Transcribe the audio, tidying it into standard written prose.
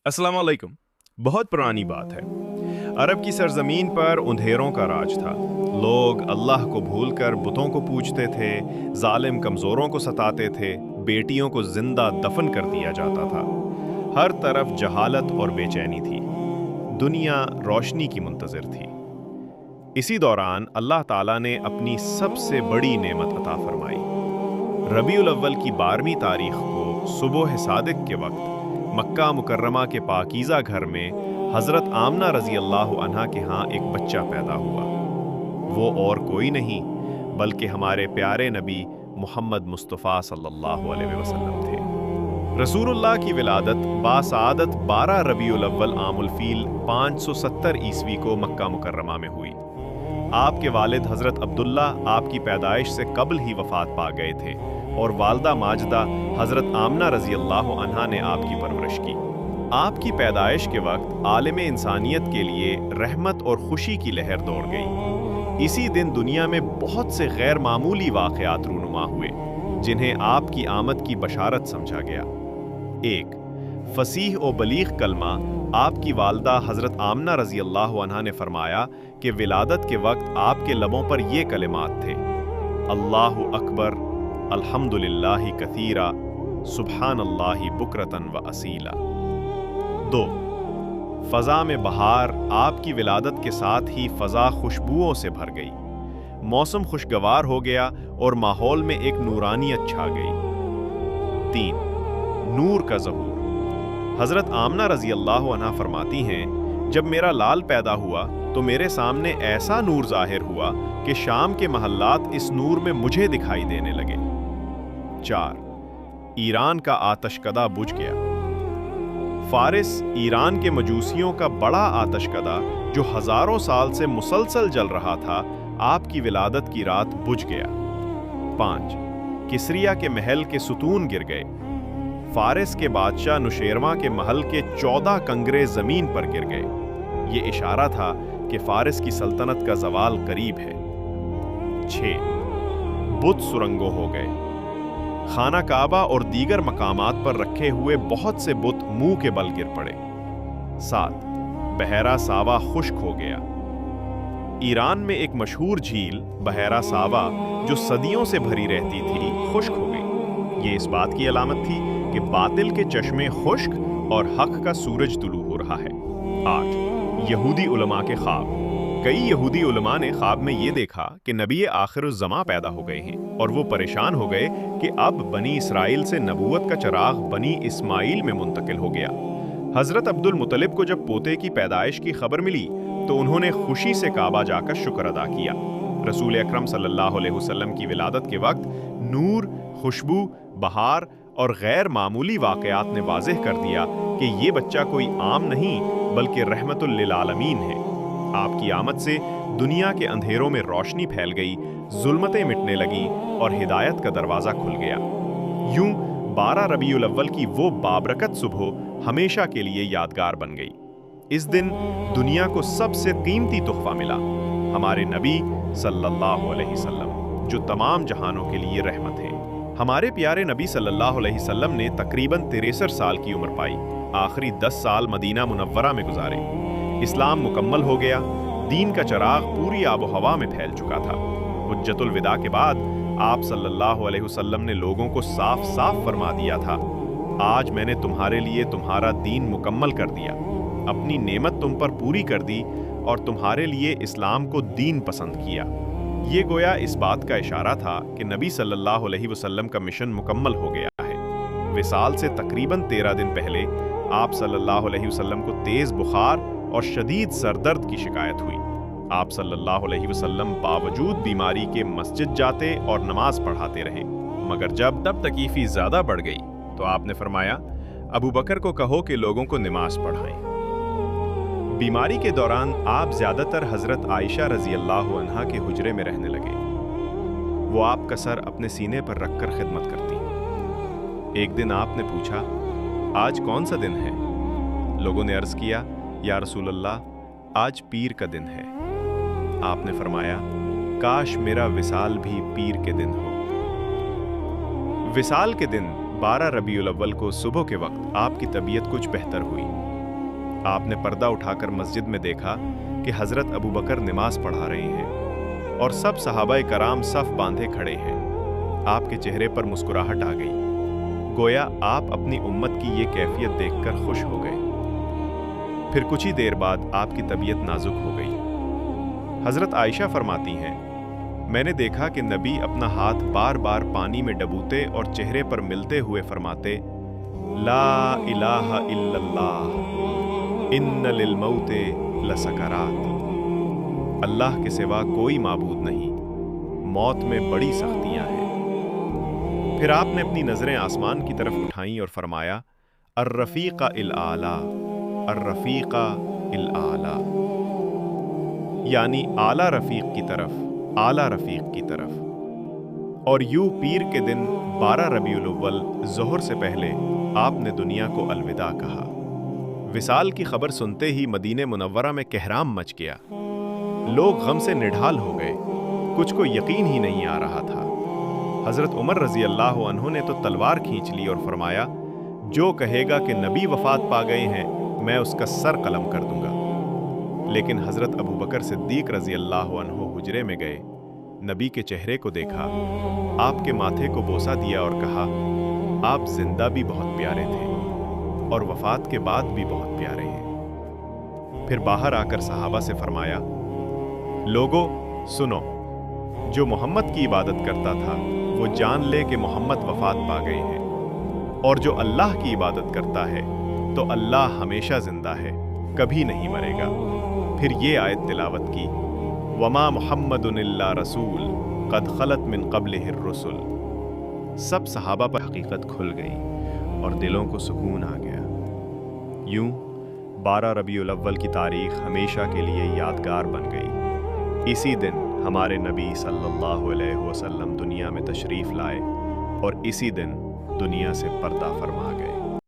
अस्सलाम वालेकुम। बहुत पुरानी बात है। अरब की सरजमीन पर अंधेरों का राज था। लोग अल्लाह को भूलकर बुतों को पूजते थे, जालिम कमज़ोरों को सताते थे, बेटियों को जिंदा दफन कर दिया जाता था। हर तरफ जहालत और बेचैनी थी। दुनिया रोशनी की मुंतज़िर थी। इसी दौरान अल्लाह ताला ने अपनी सबसे बड़ी नेमत अता फरमाई। रबीउल अव्वल की 12वीं तारीख को सुबह सादिक के वक्त मक्का मुकर्रमा के पाकीज़ा घर में हज़रत आमना रज़ी अल्लाह अन्हा के यहाँ एक बच्चा पैदा हुआ। वो और कोई नहीं बल्कि हमारे प्यारे नबी मोहम्मद मुस्तफ़ा सल्लल्लाहु अलैहि वसल्लम थे। रसूलुल्लाह की विलादत बासआदत 12 रबीउल अव्वल आमुल फ़ील 570 ईस्वी को मक्का मुकर्रमा में हुई। आपके वालिद हज़रत अब्दुल्ला आपकी पैदाइश से कबल ही वफ़ात पा गए थे और वालदा माजदा हज़रत आमना रज़ी अल्लाह अन्हा ने आपकी परवरिश की। आपकी पैदाइश के वक्त आलम इंसानियत के लिए रहमत और खुशी की लहर दौड़ गई। इसी दिन दुनिया में बहुत से गैर मामूली वाक़यात रूनुमा हुए जिन्हें आपकी आमद की बशारत समझा गया। एक फसीह और बलीग कलमा आपकी वालदा हज़रत आमना रज़ी अल्लाह अन्हा ने फरमाया कि विलादत के वक्त आपके लबों पर ये कलिमात थे, अल्लाहु अकबर, अल्हम्दुलिल्लाहि कसीरा, सुब्हानल्लाहि बुकरतन व असीला। 2 फ़ज़ा में बहार आपकी विलादत के साथ ही फ़ज़ा खुशबुओं से भर गई। मौसम खुशगवार हो गया और माहौल में एक नूरानियत छा गई। 3 नूर का ज़हूर। हज़रत आमना रज़ी अल्लाह अन्हा फरमाती हैं, जब मेरा लाल पैदा हुआ तो मेरे सामने ऐसा नूर ज़ाहिर हुआ कि शाम के महल्लात इस नूर में मुझे दिखाई देने लगे। 4 ईरान का आतशकदा बुझ गया। फारिस ईरान के मजूसियों का बड़ा आतशकदा जो हज़ारों साल से मुसलसल जल रहा था, आपकी विलादत की रात बुझ गया। 5 किसरिया के महल के सुतून गिर गए। फारिस के बादशाह नुशेरवा के महल के 14 कंगरे ज़मीन पर गिर गए। ये इशारा था कि फारिस की सल्तनत का ज़वाल करीब है। 6 बुत सुरंगो हो गए। खाना काबा और दीगर मकामात पर रखे हुए बहुत से बुत मुंह के बल गिर पड़े। 7 बहरा सावा खुश्क हो गया। ईरान में एक मशहूर झील बहरा सावा जो सदियों से भरी रहती थी, खुश्क हो गई। ये इस बात की अलामत थी कि बातिल के चश्मे खुश्क और हक का सूरज तुलू हो रहा है। 8 यहूदी उलमा के ख्वाब। कई यहूदी उलमा ने ख्वाब में ये देखा कि नबी आखिरुज़्ज़मा पैदा हो गए हैं और वो परेशान हो गए कि अब बनी इसराइल से नबूवत का चराग बनी इस्माइल में मुंतकिल हो गया। हज़रत अब्दुल मुत्तलिब को जब पोते की पैदाइश की खबर मिली तो उन्होंने खुशी से काबा जाकर शुक्र अदा किया। रसूल अकरम सल्लल्लाहु अलैहि वसल्लम की विलादत के वक्त नूर, खुशबू, बहार और गैर मामूली वाक़यात ने वाज़ेह कर दिया कि ये बच्चा कोई आम नहीं बल्कि रहमतुल लिल आलमीन है। आपकी आमद से दुनिया के अंधेरों में रोशनी फैल गई, जुल्मतें मिटने लगी और हिदायत का दरवाज़ा खुल गया। यूं 12 रबीउल अव्वल की वो बाबरकत सुबह हमेशा के लिए यादगार बन गई। इस दिन दुनिया को सबसे कीमती तोहफा मिला, हमारे नबी सल्लल्लाहु अलैहि वसल्लम जो तमाम जहानों के लिए रहमत हैं। हमारे प्यारे नबी सल्लल्लाहु अलैहि वसल्लम ने तकरीबन 63 साल की उम्र पाई। आखिरी 10 साल मदीना मुनव्वरा में गुजारे। इस्लाम मुकम्मल हो गया। दीन का चराग पूरी आबो हवा में फैल चुका था। हुज्जतुल विदा के बाद आप सल्लल्लाहु अलैहि वसल्लम ने लोगों को साफ साफ फरमा दिया था, आज मैंने तुम्हारे लिए तुम्हारा दीन मुकम्मल कर दिया, अपनी नेमत तुम पर पूरी कर दी और तुम्हारे लिए इस्लाम को दीन पसंद किया। ये गोया इस बात का इशारा था कि नबी सल्लल्लाहु अलैहि वसल्लम का मिशन मुकम्मल हो गया है। विसाल से तकरीबन 13 दिन पहले आप सल्लल्लाहु अलैहि वसल्लम को तेज़ बुखार और शदीद सरदर्द की शिकायत हुई। आप सल्लल्लाहु अलैहि वसल्लम बावजूद बीमारी के मस्जिद जाते और नमाज पढ़ाते रहे, मगर जब तब तकलीफ़ी ज़्यादा बढ़ गई तो आपने फरमाया, अबू बकर को कहो कि लोगों को नमाज पढ़ाएं। बीमारी के दौरान आप ज़्यादातर हज़रत आयशा रज़ी अल्लाह अन्हा के हुजरे में रहने लगे। वो आपका सर अपने सीने पर रखकर खिदमत करती। एक दिन आपने पूछा, आज कौन सा दिन है? लोगों ने अर्ज़ किया, या रसूल अल्लाह, आज पीर का दिन है। आपने फरमाया, काश मेरा विसाल भी पीर के दिन हो। विसाल के दिन 12 रबीउल अव्वल को सुबह के वक्त आपकी तबीयत कुछ बेहतर हुई। आपने पर्दा उठाकर मस्जिद में देखा कि हजरत अबू बकर नमाज पढ़ा रहे हैं और सब सहाबाए कराम सफ बांधे खड़े हैं। आपके चेहरे पर मुस्कुराहट आ गई, गोया आप अपनी उम्मत की ये कैफियत देखकर खुश हो गए। फिर कुछ ही देर बाद आपकी तबीयत नाजुक हो गई। हजरत आयशा फरमाती हैं, मैंने देखा कि नबी अपना हाथ बार बार पानी में डबूते और चेहरे पर मिलते हुए फरमाते, ला इलाहा इल्लल्लाह इन्न लिल मौते लसकरात। अल्लाह के सिवा कोई माबूद नहीं, मौत में बड़ी सख्तियां हैं। फिर आपने अपनी नजरें आसमान की तरफ उठाईं और फरमाया, अर्रफीका इल आला, अर्रफीका इल आला, यानी आला रफीक की तरफ, आला रफीक की तरफ। और यूं पीर के दिन 12 रबीउल अव्वल ज़ोहर से पहले आपने दुनिया को अलविदा कहा। विसाल की खबर सुनते ही मदीने मुनव्वरा में कहराम मच गया। लोग गम से निढाल हो गए, कुछ को यकीन ही नहीं आ रहा था। हजरत उमर रजी अल्लाह अन्हु ने तो तलवार खींच ली और फरमाया, जो कहेगा कि नबी वफात पा गए हैं, मैं उसका सर कलम कर दूंगा। लेकिन हजरत अबू बकर सिद्दीक रजी अल्लाह अन्हु हुजरे में गए, नबी के चेहरे को देखा, आपके माथे को बोसा दिया और कहा, आप जिंदा भी बहुत प्यारे थे और वफात के बाद भी बहुत प्यारे हैं। फिर बाहर आकर सहाबा से फरमाया, लोगो सुनो, जो मोहम्मद की इबादत करता था वो जान ले कि मोहम्मद वफात पा गए हैं, और जो अल्लाह की इबादत करता है तो अल्लाह हमेशा जिंदा है, कभी नहीं मरेगा। फिर ये आयत तिलावत की, वमा मुहम्मदुन इल्ला रसूल कद खलत मिन क़ब्लिहिर रुसुल। सब सहाबा पर हकीकत खुल गई और दिलों को सुकून आ गया। यूं 12 रबीउल अव्वल की तारीख हमेशा के लिए यादगार बन गई। इसी दिन हमारे नबी सल्लल्लाहु अलैहि वसल्लम दुनिया में तशरीफ़ लाए और इसी दिन दुनिया से पर्दा फरमा गए।